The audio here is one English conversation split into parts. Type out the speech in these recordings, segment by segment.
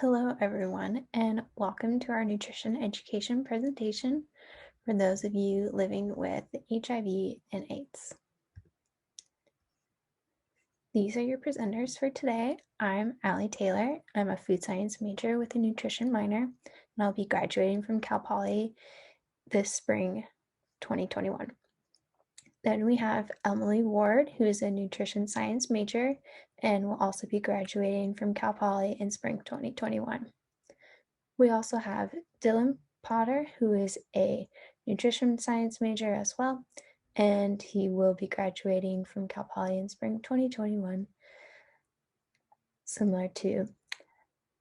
Hello, everyone, and welcome to our nutrition education presentation for those of you living with HIV and AIDS. These are your presenters for today. I'm Allie Taylor. I'm a food science major with a nutrition minor, and I'll be graduating from Cal Poly this spring 2021. Then we have Emily Ward, who is a nutrition science major and will also be graduating from Cal Poly in spring 2021. We also have Dylan Potter, who is a nutrition science major as well, and he will be graduating from Cal Poly in spring 2021, similar to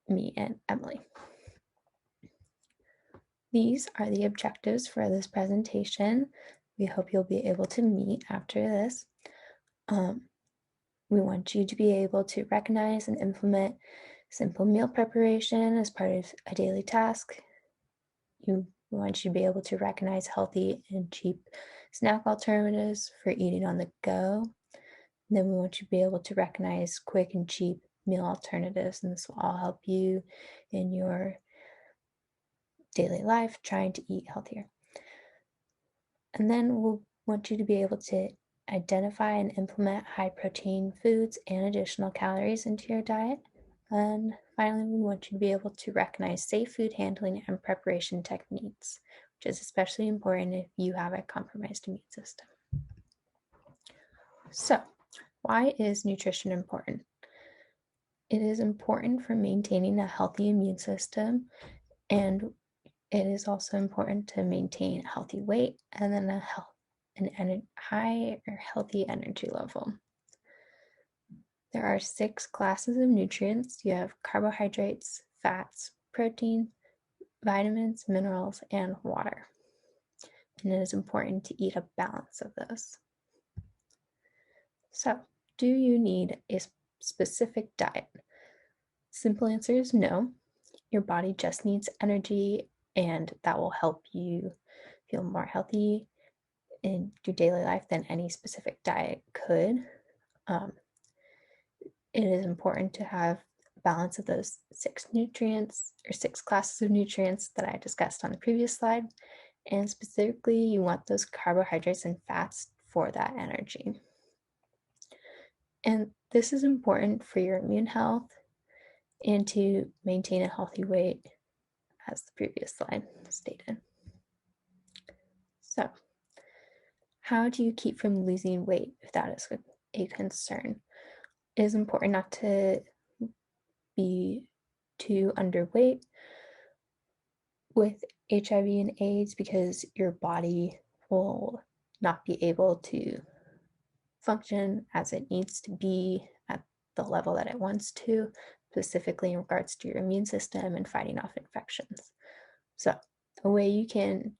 me and Emily. These are the objectives for this presentation. We hope you'll be able to meet after this. We want you to be able to recognize and implement simple meal preparation as part of a daily task. We want you to be able to recognize healthy and cheap snack alternatives for eating on the go. And then we want you to be able to recognize quick and cheap meal alternatives, and this will all help you in your daily life trying to eat healthier. And then we'll want you to be able to identify and implement high protein foods and additional calories into your diet. And finally, we want you to be able to recognize safe food handling and preparation techniques, which is especially important if you have a compromised immune system. So, why is nutrition important? It is important for maintaining a healthy immune system, and it is also important to maintain a healthy weight and then a high or healthy energy level. There are 6 classes of nutrients. You have carbohydrates, fats, protein, vitamins, minerals, and water. And it is important to eat a balance of those. So, do you need a specific diet? Simple answer is no. Your body just needs energy, and that will help you feel more healthy in your daily life than any specific diet could. It is important to have a balance of those 6 nutrients or 6 classes of nutrients that I discussed on the previous slide. And specifically, you want those carbohydrates and fats for that energy. And this is important for your immune health and to maintain a healthy weight, as the previous slide stated. So, how do you keep from losing weight if that is a concern? It is important not to be too underweight with HIV and AIDS because your body will not be able to function as it needs to be at the level that it wants to, specifically in regards to your immune system and fighting off infections. So, a way you can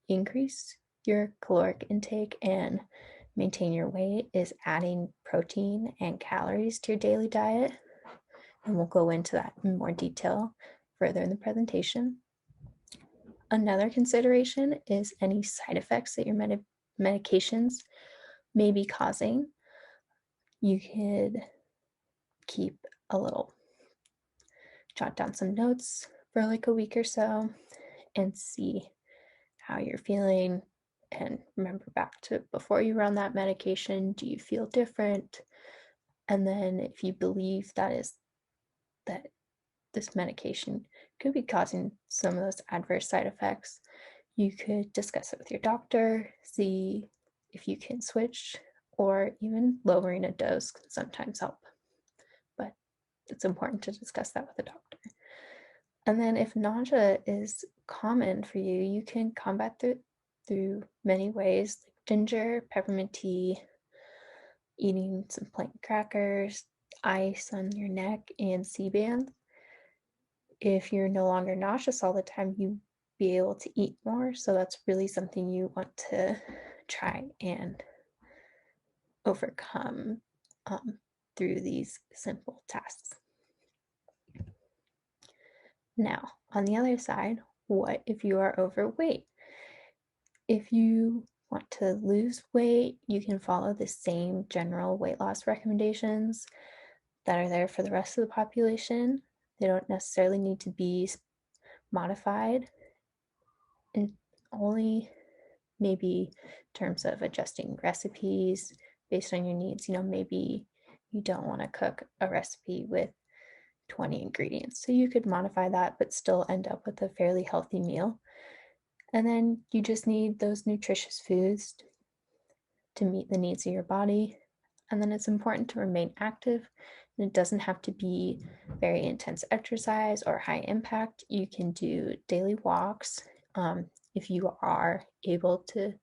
increase your caloric intake and maintain your weight is adding protein and calories to your daily diet. And we'll go into that in more detail further in the presentation. Another consideration is any side effects that your medications may be causing. You could jot down some notes for like a week or so and see how you're feeling, and remember back to before you were on that medication, do you feel different? And then if you believe that this medication could be causing some of those adverse side effects, you could discuss it with your doctor, see if you can switch, or even lowering a dose can sometimes help. But it's important to discuss that with a doctor. And then if nausea is common for you, you can combat through many ways, like ginger, peppermint tea, eating some plain crackers, ice on your neck, and Sea-Bands. If you're no longer nauseous all the time, you be able to eat more. So that's really something you want to try and overcome through these simple tasks. Now, on the other side, what if you are overweight? If you want to lose weight, you can follow the same general weight loss recommendations that are there for the rest of the population. They don't necessarily need to be modified, and only maybe in terms of adjusting recipes based on your needs. Maybe you don't want to cook a recipe with 20 ingredients, so you could modify that but still end up with a fairly healthy meal. And then you just need those nutritious foods to meet the needs of your body. And then it's important to remain active. And it doesn't have to be very intense exercise or high impact. You can do daily walks. If you are able to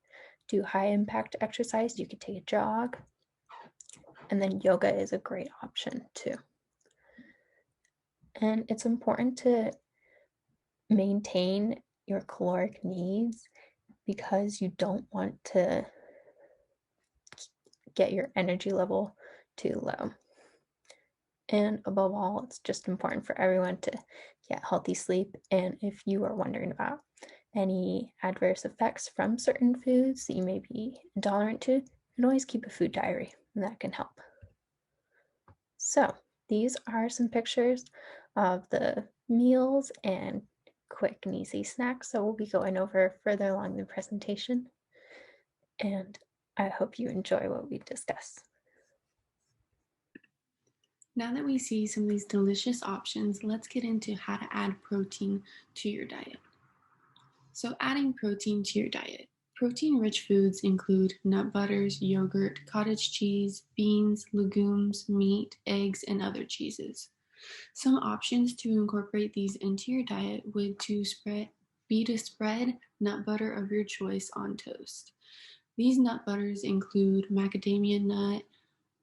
do high impact exercise, you could take a jog. And then yoga is a great option too. And it's important to maintain your caloric needs because you don't want to get your energy level too low. And above all, it's just important for everyone to get healthy sleep. And if you are wondering about any adverse effects from certain foods that you may be intolerant to, you can always keep a food diary, and that can help. So these are some pictures of the meals and quick and easy snacks that we'll be going over further along the presentation. And I hope you enjoy what we discuss. Now that we see some of these delicious options, let's get into how to add protein to your diet. So adding protein to your diet. Protein-rich foods include nut butters, yogurt, cottage cheese, beans, legumes, meat, eggs, and other cheeses. Some options to incorporate these into your diet would be to spread nut butter of your choice on toast. These nut butters include macadamia nut,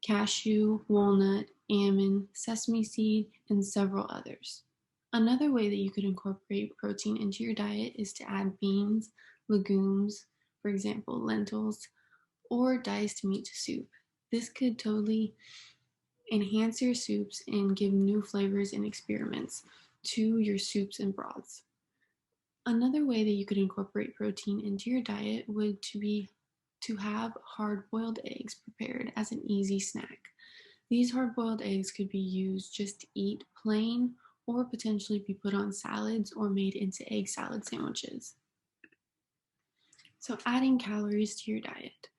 cashew, walnut, almond, sesame seed, and several others. Another way that you could incorporate protein into your diet is to add beans, legumes, for example, lentils, or diced meat to soup. This could totally enhance your soups and give new flavors and experiments to your soups and broths. Another way that you could incorporate protein into your diet would be to have hard-boiled eggs prepared as an easy snack. These hard-boiled eggs could be used just to eat plain or potentially be put on salads or made into egg salad sandwiches. So adding calories to your diet.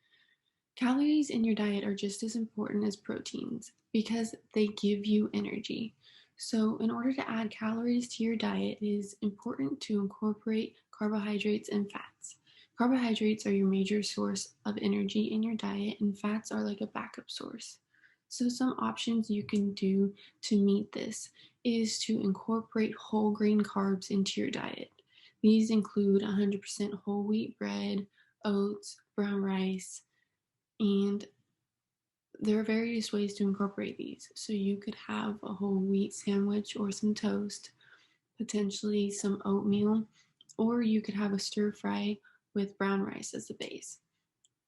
Calories in your diet are just as important as proteins because they give you energy. So in order to add calories to your diet, it is important to incorporate carbohydrates and fats. Carbohydrates are your major source of energy in your diet, and fats are like a backup source. So some options you can do to meet this is to incorporate whole grain carbs into your diet. These include 100% whole wheat bread, oats, brown rice, and there are various ways to incorporate these. So you could have a whole wheat sandwich or some toast, potentially some oatmeal, or you could have a stir fry with brown rice as the base.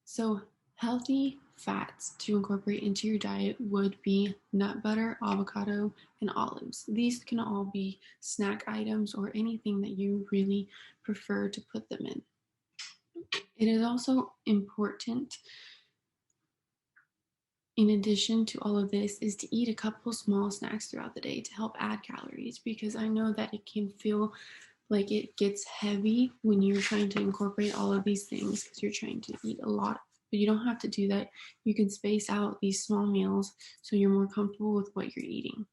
So healthy fats to incorporate into your diet would be nut butter, avocado, and olives. These can all be snack items or anything that you really prefer to put them in. It is also important, in addition to all of this, is to eat a couple small snacks throughout the day to help add calories, because I know that it can feel like it gets heavy when you're trying to incorporate all of these things because you're trying to eat a lot. But you don't have to do that. You can space out these small meals so you're more comfortable with what you're eating.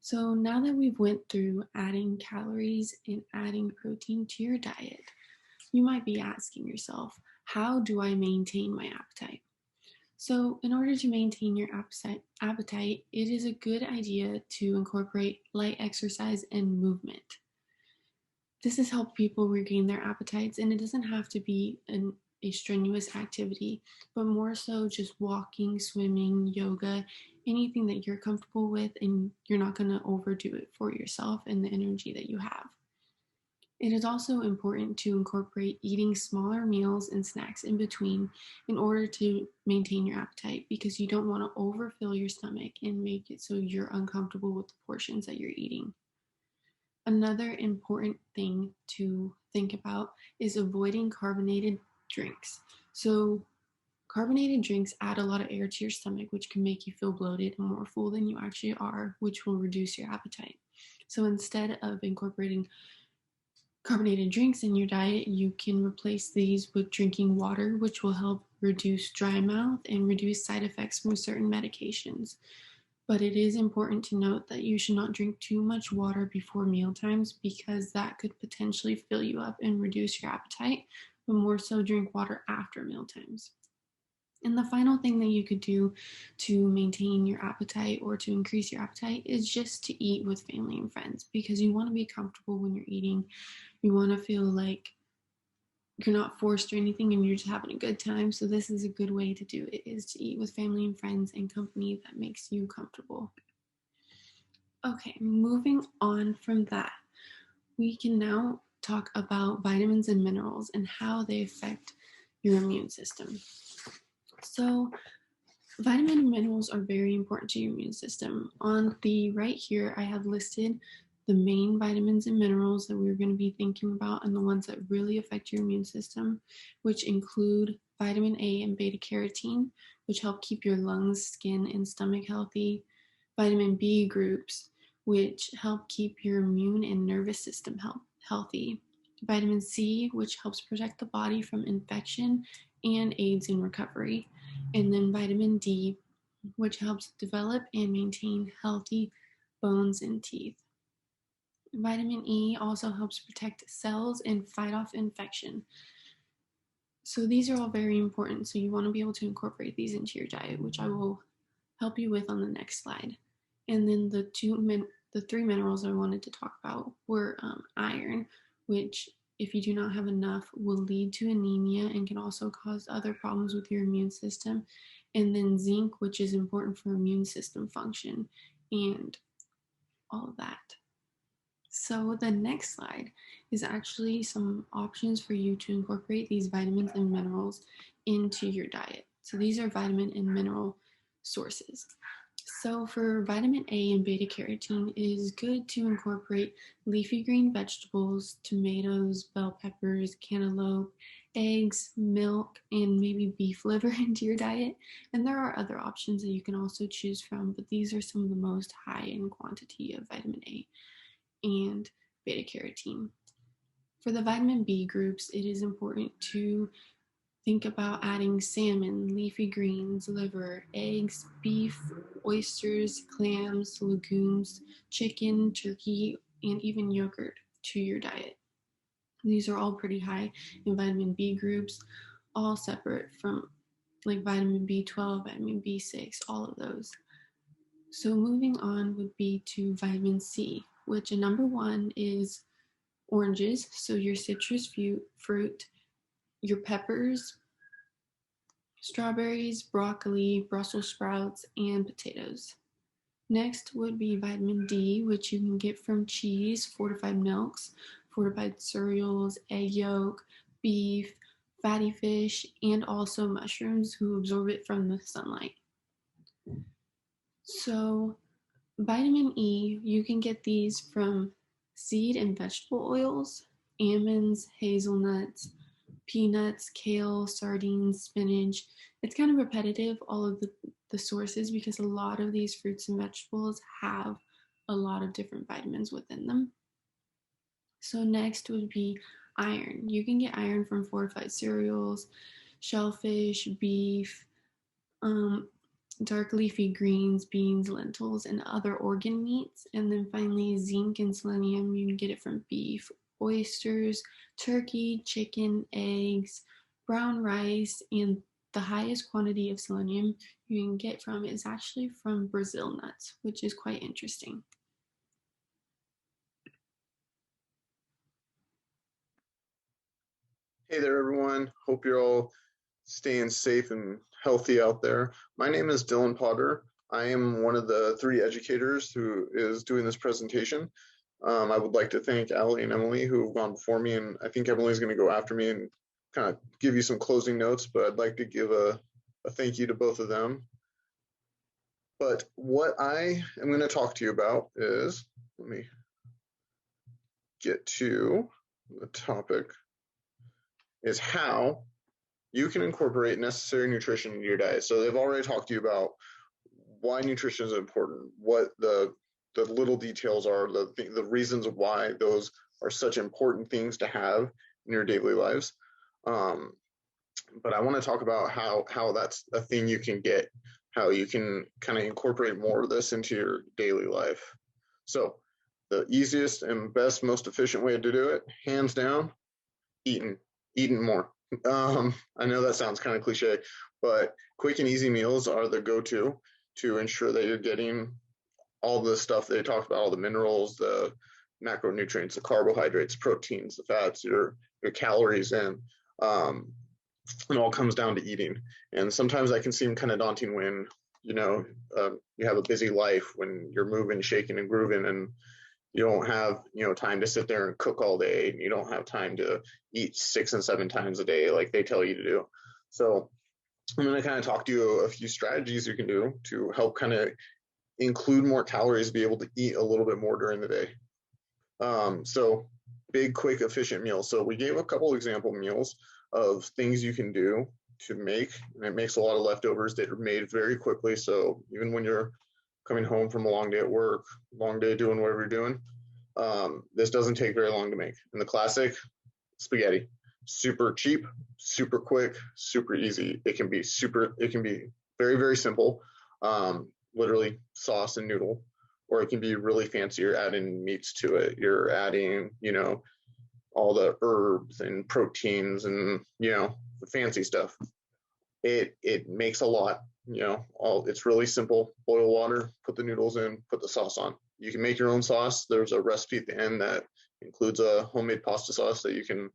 So now that we've went through adding calories and adding protein to your diet, you might be asking yourself, how do I maintain my appetite? So in order to maintain your appetite, it is a good idea to incorporate light exercise and movement. This has helped people regain their appetites, and it doesn't have to be a strenuous activity, but more so just walking, swimming, yoga, anything that you're comfortable with and you're not going to overdo it for yourself and the energy that you have. It is also important to incorporate eating smaller meals and snacks in between in order to maintain your appetite, because you don't want to overfill your stomach and make it so you're uncomfortable with the portions that you're eating. Another important thing to think about is avoiding carbonated drinks. So Carbonated drinks add a lot of air to your stomach, which can make you feel bloated and more full than you actually are, which will reduce your appetite. So instead of incorporating carbonated drinks in your diet, you can replace these with drinking water, which will help reduce dry mouth and reduce side effects from certain medications. But it is important to note that you should not drink too much water before meal times because that could potentially fill you up and reduce your appetite, but more so drink water after meal times. And the final thing that you could do to maintain your appetite or to increase your appetite is just to eat with family and friends, because you want to be comfortable when you're eating. You want to feel like you're not forced or anything and you're just having a good time. So this is a good way to do it, is to eat with family and friends and company that makes you comfortable. Okay, moving on from that, we can now talk about vitamins and minerals and how they affect your immune system. So vitamin and minerals are very important to your immune system. On the right here, I have listed the main vitamins and minerals that we're going to be thinking about and the ones that really affect your immune system, which include vitamin A and beta carotene, which help keep your lungs, skin, and stomach healthy. Vitamin B groups, which help keep your immune and nervous system healthy. Vitamin C, which helps protect the body from infection and aids in recovery. And then vitamin D, which helps develop and maintain healthy bones and teeth. Vitamin E also helps protect cells and fight off infection. So these are all very important. So you want to be able to incorporate these into your diet, which I will help you with on the next slide. And then the three minerals I wanted to talk about were iron, which if you do not have enough will lead to anemia and can also cause other problems with your immune system. And then zinc, which is important for immune system function and all of that. So the next slide is actually some options for you to incorporate these vitamins and minerals into your diet. So these are vitamin and mineral sources. So for vitamin A and beta carotene, it is good to incorporate leafy green vegetables, tomatoes, bell peppers, cantaloupe, eggs, milk, and maybe beef liver into your diet. And there are other options that you can also choose from, but these are some of the most high in quantity of vitamin A and beta carotene. For the vitamin B groups, it is important to think about adding salmon, leafy greens, liver, eggs, beef, oysters, clams, legumes, chicken, turkey, and even yogurt to your diet. These are all pretty high in vitamin B groups, all separate from like vitamin B12, vitamin B6, all of those. So moving on would be to vitamin C, which number one is oranges, so your citrus fruit, your peppers, strawberries, broccoli, Brussels sprouts, and potatoes. Next would be vitamin D, which you can get from cheese, fortified milks, fortified cereals, egg yolk, beef, fatty fish, and also mushrooms who absorb it from the sunlight. So vitamin E, you can get these from seed and vegetable oils, almonds, hazelnuts, peanuts, kale, sardines, spinach. It's kind of repetitive, all of the sources, because a lot of these fruits and vegetables have a lot of different vitamins within them. So next would be iron. You can get iron from fortified cereals, shellfish, beef, dark leafy greens, beans, lentils, and other organ meats. And then finally, zinc and selenium, you can get it from beef, oysters, turkey, chicken, eggs, brown rice, and the highest quantity of selenium you can get from is actually from Brazil nuts, which is quite interesting. Hey there, everyone. Hope you're all staying safe and healthy out there. My name is Dylan Potter. I am one of the three educators who is doing this presentation. I would like to thank Allie and Emily who have gone before me, and I think Emily's going to go after me and kind of give you some closing notes, but I'd like to give a thank you to both of them. But what I am going to talk to you about is, let me get to the topic, is how you can incorporate necessary nutrition into your diet. So they've already talked to you about why nutrition is important, what the little details are, the reasons why those are such important things to have in your daily lives. But I want to talk about how that's a thing you can get, how you can kind of incorporate more of this into your daily life. So the easiest and best, most efficient way to do it, hands down, eating more. I know that sounds kind of cliche, but quick and easy meals are the go-to to ensure that you're getting all the stuff they talked about, all the minerals, the macronutrients, the carbohydrates, proteins, the fats, your calories in. It all comes down to eating. And sometimes that can seem kind of daunting when, you have a busy life, when you're moving, shaking, and grooving, and you don't have, time to sit there and cook all day, and you don't have time to eat 6 and 7 times a day like they tell you to do. So I'm going to kind of talk to you a few strategies you can do to help kind of include more calories, be able to eat a little bit more during the day. So big, quick, efficient meals. So we gave a couple example meals of things you can do to make, and it makes a lot of leftovers that are made very quickly. So even when you're coming home from a long day at work, long day doing whatever you're doing, this doesn't take very long to make. And the classic spaghetti, super cheap, super quick, super easy. It can be very, very simple, literally sauce and noodle, or it can be really fancy. You're adding meats to it. You're adding, all the herbs and proteins and, the fancy stuff. It makes a lot, it's really simple. Boil water, put the noodles in, put the sauce on. You can make your own sauce. There's a recipe at the end that includes a homemade pasta sauce that you can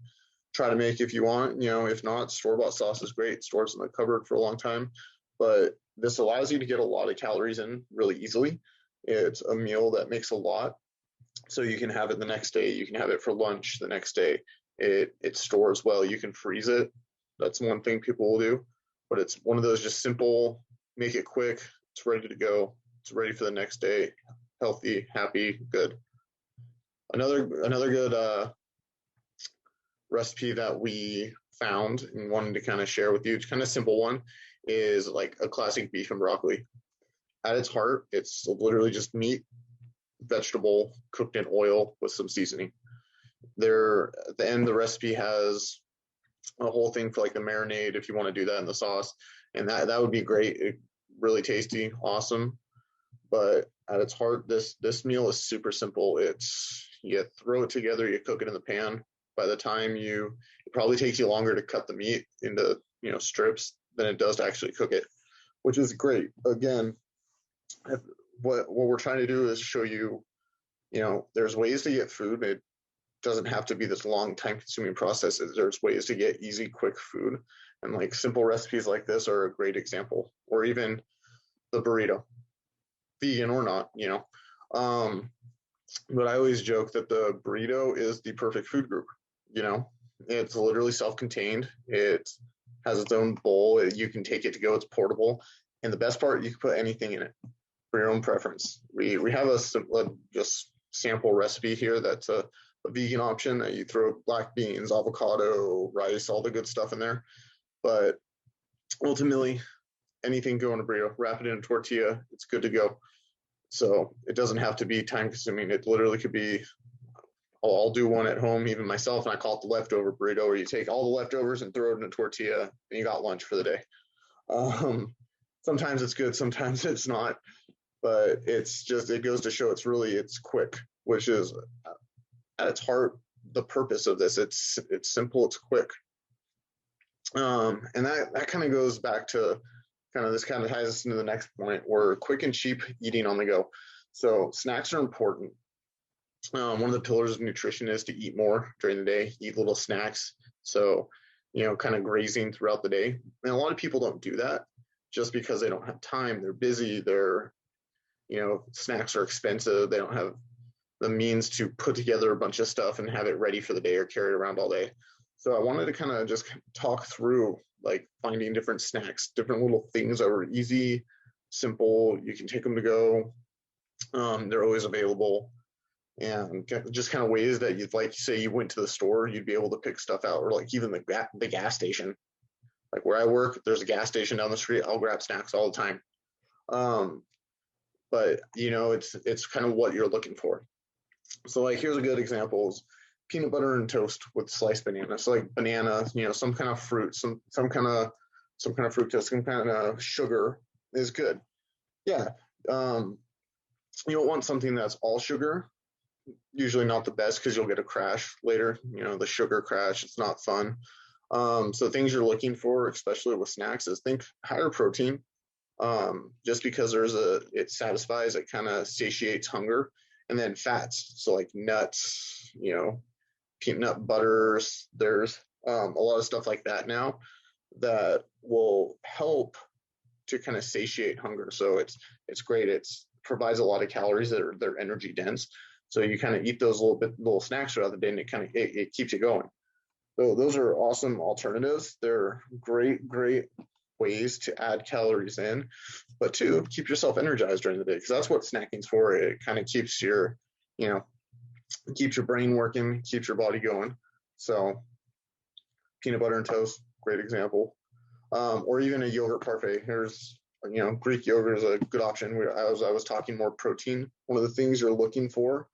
try to make if you want. If not, store-bought sauce is great. Stores in the cupboard for a long time. But this allows you to get a lot of calories in really easily. It's a meal that makes a lot. So you can have it the next day. You can have it for lunch the next day. It stores well. You can freeze it. That's one thing people will do. But it's one of those just simple, make it quick. It's ready to go. It's ready for the next day. Healthy, happy, good. Another good recipe that we found and wanted to kind of share with you, it's kind of simple one, is like a classic beef and broccoli. At its heart, it's literally just meat, vegetable cooked in oil with some seasoning. There, at the end, the recipe has a whole thing for like the marinade if you want to do that in the sauce, and that would be great. Really tasty, awesome. But at its heart, this meal is super simple. You throw it together, you cook it in the pan. By the time it probably takes you longer to cut the meat into strips than it does to actually cook it, which is great. Again, what we're trying to do is show you, there's ways to get food. It doesn't have to be this long time consuming process. There's ways to get easy, quick food, and like simple recipes like this are a great example. Or even the burrito, vegan or not, but I always joke that the burrito is the perfect food group. It's literally self-contained. It has its own bowl. You can take it to go. It's portable. And the best part, you can put anything in it for your own preference. We have a just sample recipe here that's a vegan option that you throw black beans, avocado, rice, all the good stuff in there. But ultimately, anything go in a burrito, wrap it in a tortilla, it's good to go. So it doesn't have to be time consuming. It literally could be, I'll do one at home, even myself, and I call it the leftover burrito, where you take all the leftovers and throw it in a tortilla, and you got lunch for the day. Sometimes it's good, sometimes it's not, but it goes to show it's quick, which is at its heart the purpose of this. It's simple, it's quick, and that kind of goes back to this kind of ties us into the next point, where quick and cheap eating on the go. So snacks are important. One of the pillars of nutrition is to eat more during the day, eat little snacks. So, kind of grazing throughout the day. And a lot of people don't do that just because they don't have time. They're busy. Snacks are expensive. They don't have the means to put together a bunch of stuff and have it ready for the day or carry it around all day. So I wanted to kind of just talk through like finding different snacks, different little things that are easy, simple. You can take them to go. They're always available. And just kind of ways that you'd like, say you went to the store, you'd be able to pick stuff out, or like even the gas station. Like where I work, there's a gas station down the street. I'll grab snacks all the time. But it's kind of what you're looking for. So like here's a good example is peanut butter and toast with sliced banana. So like banana, some kind of fruit, some kind of fructose, some kind of sugar is good. Yeah. You don't want something that's all sugar. Usually not the best because you'll get a crash later. The sugar crash. It's not fun. So things you're looking for, especially with snacks, is think higher protein. Just because it satisfies, it kind of satiates hunger, and then fats. So like nuts, peanut butters. There's a lot of stuff like that now that will help to kind of satiate hunger. So it's great. It's provides a lot of calories they're energy dense. So you kind of eat those little snacks throughout the day, and it keeps you going. So those are awesome alternatives. They're great ways to add calories in, but to keep yourself energized during the day, because that's what snacking's for. It kind of keeps your brain working, keeps your body going. So peanut butter and toast, great example. Or even a yogurt parfait. Here's Greek yogurt is a good option. I was talking more protein. One of the things you're looking for.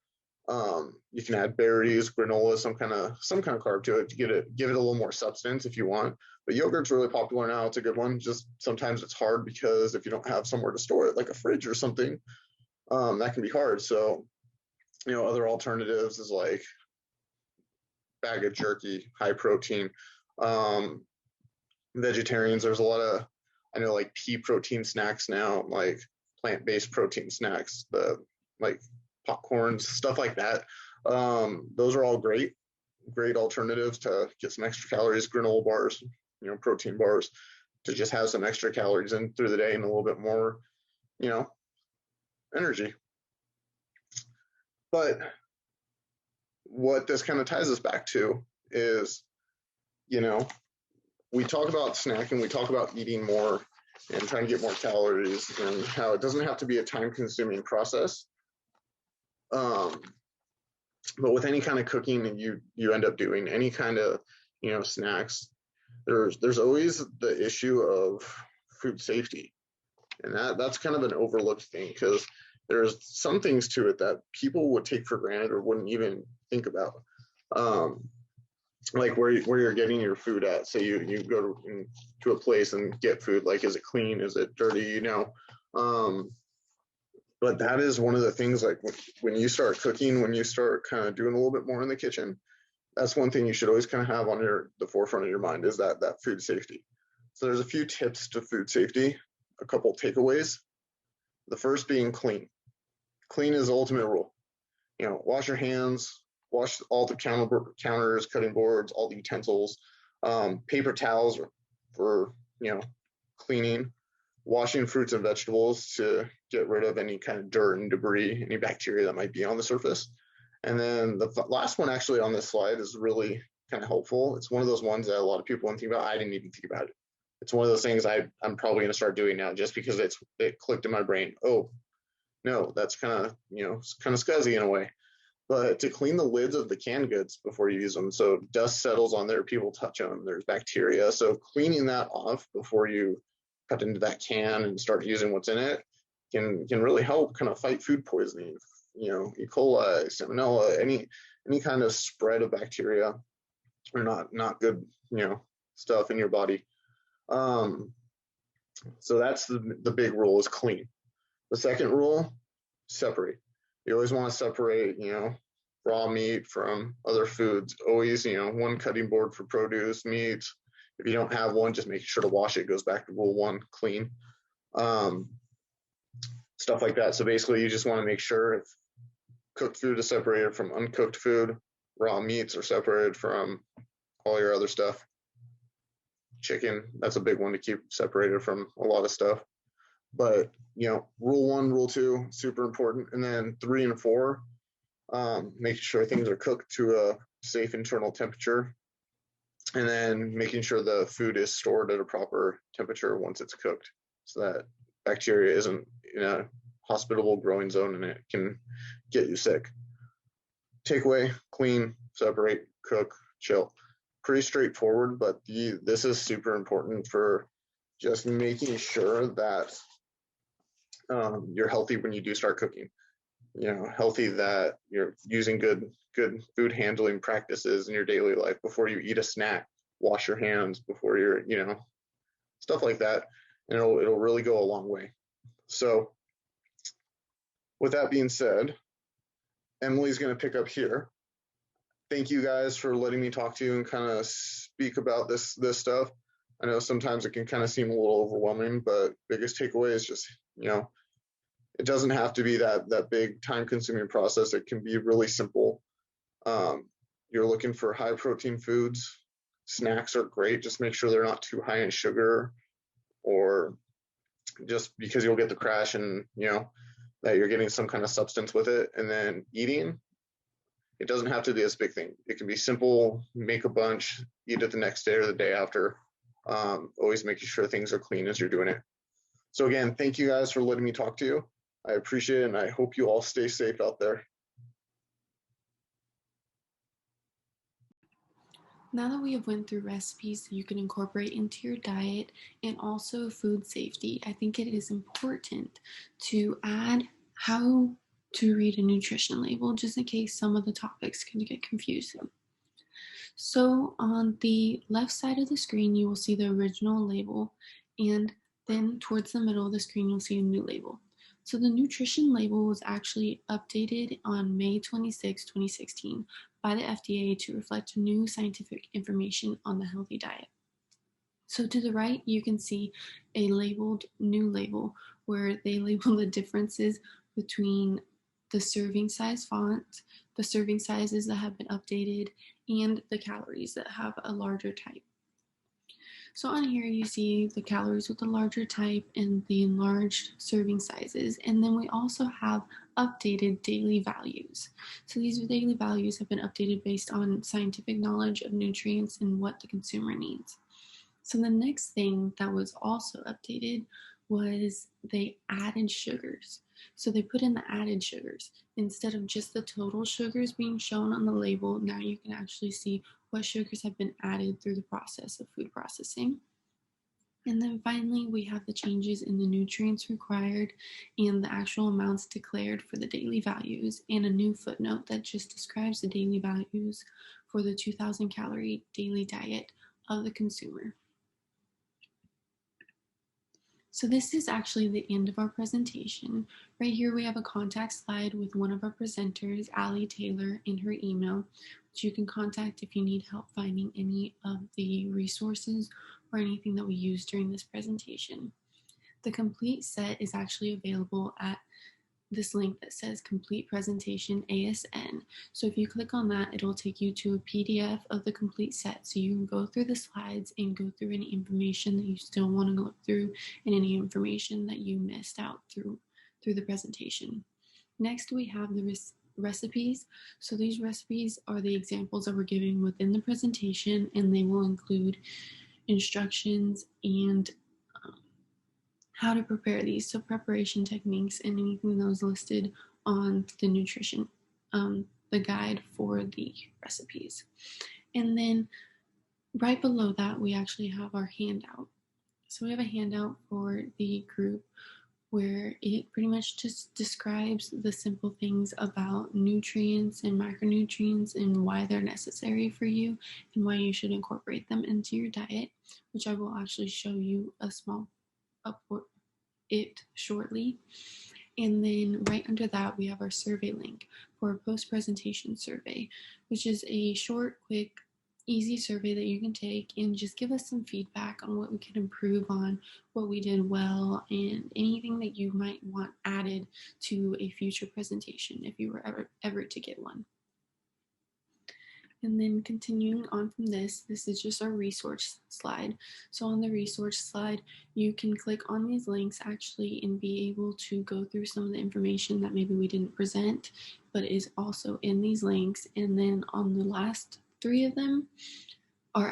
You can add berries, granola, some kind of carb to it to give it a little more substance if you want. But yogurt's really popular now. It's a good one. Just sometimes it's hard because if you don't have somewhere to store it, like a fridge or something, that can be hard. So, other alternatives is like bag of jerky, high protein. Vegetarians, there's a lot of, I know, like pea protein snacks now, like plant-based protein snacks, like popcorns, stuff like that. Those are all great alternatives to get some extra calories. Granola bars, protein bars, to just have some extra calories in through the day and a little bit more, energy. But what this kind of ties us back to is, we talk about snacking, we talk about eating more and trying to get more calories, and how it doesn't have to be a time-consuming process. But with any kind of cooking you end up doing, any kind of snacks, there's always the issue of food safety, and that's kind of an overlooked thing, because there's some things to it that people would take for granted or wouldn't even think about. Like where you're getting your food at. Say you go to a place and get food, like, is it clean, is it dirty, but that is one of the things, like when you start cooking, when you start kind of doing a little bit more in the kitchen, that's one thing you should always kind of have on the forefront of your mind, is that food safety. So there's a few tips to food safety, a couple takeaways. The first being clean. Clean is the ultimate rule. Wash your hands, wash all the counters, cutting boards, all the utensils, paper towels for cleaning, washing fruits and vegetables to get rid of any kind of dirt and debris, any bacteria that might be on the surface. And then the last one actually on this slide is really kind of helpful. It's one of those ones that a lot of people wouldn't think about. I didn't even think about it. It's one of those things I'm probably going to start doing now, just because it clicked in my brain. Oh, no, that's kind of scuzzy in a way. But to clean the lids of the canned goods before you use them, so dust settles on there, people touch them, there's bacteria. So cleaning that off before you cut into that can and start using what's in it can really help kind of fight food poisoning. E. coli, salmonella, any kind of spread of bacteria or not good stuff in your body. So that's the big rule, is clean. The second rule, separate. You always want to separate, raw meat from other foods. Always, one cutting board for produce, meat. If you don't have one, just make sure to wash it. It goes back to rule one, clean. Stuff like that. So basically, you just want to make sure if cooked food is separated from uncooked food, raw meats are separated from all your other stuff. Chicken, that's a big one to keep separated from a lot of stuff. But, rule one, rule two, super important. And then 3 and 4, making sure things are cooked to a safe internal temperature. And then making sure the food is stored at a proper temperature once it's cooked, so that bacteria isn't in a hospitable growing zone and it can get you sick. Takeaway, clean, separate, cook, chill. pretty straightforward, but this is super important for just making sure that you're healthy when you do start cooking. Healthy, that you're using good food handling practices in your daily life. Before you eat a snack, wash your hands before you're, stuff like that, and it'll really go a long way. So with that being said, Emily's going to pick up here. Thank you guys for letting me talk to you and kind of speak about this stuff. I know sometimes it can kind of seem a little overwhelming, but biggest takeaway is just, it doesn't have to be that big time consuming process. It can be really simple. You're looking for high protein foods. Snacks are great. Just make sure they're not too high in sugar, or just because you'll get the crash and, that you're getting some kind of substance with it. And then eating, it doesn't have to be this big thing. It can be simple, make a bunch, eat it the next day or the day after. Always making sure things are clean as you're doing it. So again, thank you guys for letting me talk to you. I appreciate it, and I hope you all stay safe out there. Now that we have went through recipes that you can incorporate into your diet and also food safety, I think it is important to add how to read a nutrition label, just in case some of the topics can get confusing. So on the left side of the screen, you will see the original label, and then towards the middle of the screen, you'll see a new label. So the nutrition label was actually updated on May 26, 2016 by the FDA to reflect new scientific information on the healthy diet. So to the right, you can see a labeled new label where they label the differences between the serving size font, the serving sizes that have been updated, and the calories that have a larger type. So on here you see the calories with the larger type and the enlarged serving sizes. And then we also have updated daily values. So these daily values have been updated based on scientific knowledge of nutrients and what the consumer needs. So the next thing that was also updated was they added sugars. So they put in the added sugars. Instead of just the total sugars being shown on the label, now you can actually see what sugars have been added through the process of food processing. And then finally, we have the changes in the nutrients required and the actual amounts declared for the daily values, and a new footnote that just describes the daily values for the 2,000 calorie daily diet of the consumer. So this is actually the end of our presentation. Right here we have a contact slide with one of our presenters, Allie Taylor, and her email, which you can contact if you need help finding any of the resources or anything that we used during this presentation. The complete set is actually available at this link that says Complete Presentation ASN. So if you click on that, it'll take you to a PDF of the complete set. So you can go through the slides and go through any information that you still want to go through and any information that you missed out through the presentation. Next, we have the recipes. So these recipes are the examples that we're giving within the presentation, and they will include instructions and how to prepare these, so preparation techniques and anything that was listed on the nutrition, the guide for the recipes. And then right below that, we actually have our handout. So we have a handout for the group where it pretty much just describes the simple things about nutrients and macronutrients and why they're necessary for you and why you should incorporate them into your diet, which I will actually show you a small it shortly. And then right under that, we have our survey link for a post-presentation survey, which is a short, quick, easy survey that you can take and just give us some feedback on what we can improve on, what we did well, and anything that you might want added to a future presentation if you were ever to get one. And then continuing on from this is just our resource slide. So on the resource slide, you can click on these links actually and be able to go through some of the information that maybe we didn't present, but is also in these links. And then on the last 3 of them are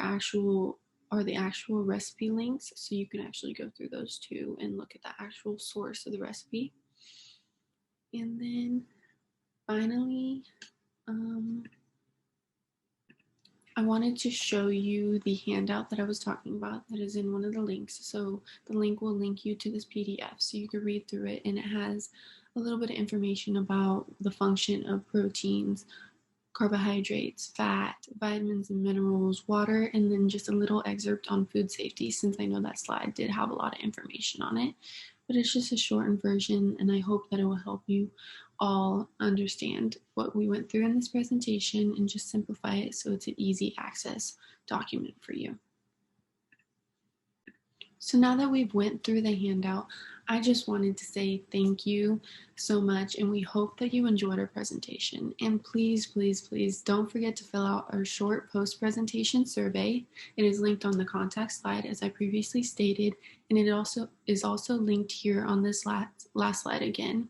the actual recipe links. So you can actually go through those too and look at the actual source of the recipe. And then finally, I wanted to show you the handout that I was talking about that is in one of the links. So the link will link you to this PDF so you can read through it, and it has a little bit of information about the function of proteins, carbohydrates, fat, vitamins and minerals, water, and then just a little excerpt on food safety, since I know that slide did have a lot of information on it. But it's just a shortened version, and I hope that it will help you all understand what we went through in this presentation and just simplify it so it's an easy access document for you. So now that we've went through the handout, I just wanted to say thank you so much, and we hope that you enjoyed our presentation. And please, please, please don't forget to fill out our short post-presentation survey. It is linked on the contact slide, as I previously stated, and it also is linked here on this last slide again.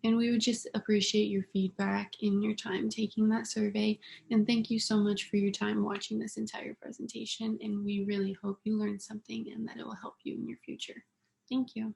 And we would just appreciate your feedback and your time taking that survey. And thank you so much for your time watching this entire presentation. And we really hope you learned something and that it will help you in your future. Thank you.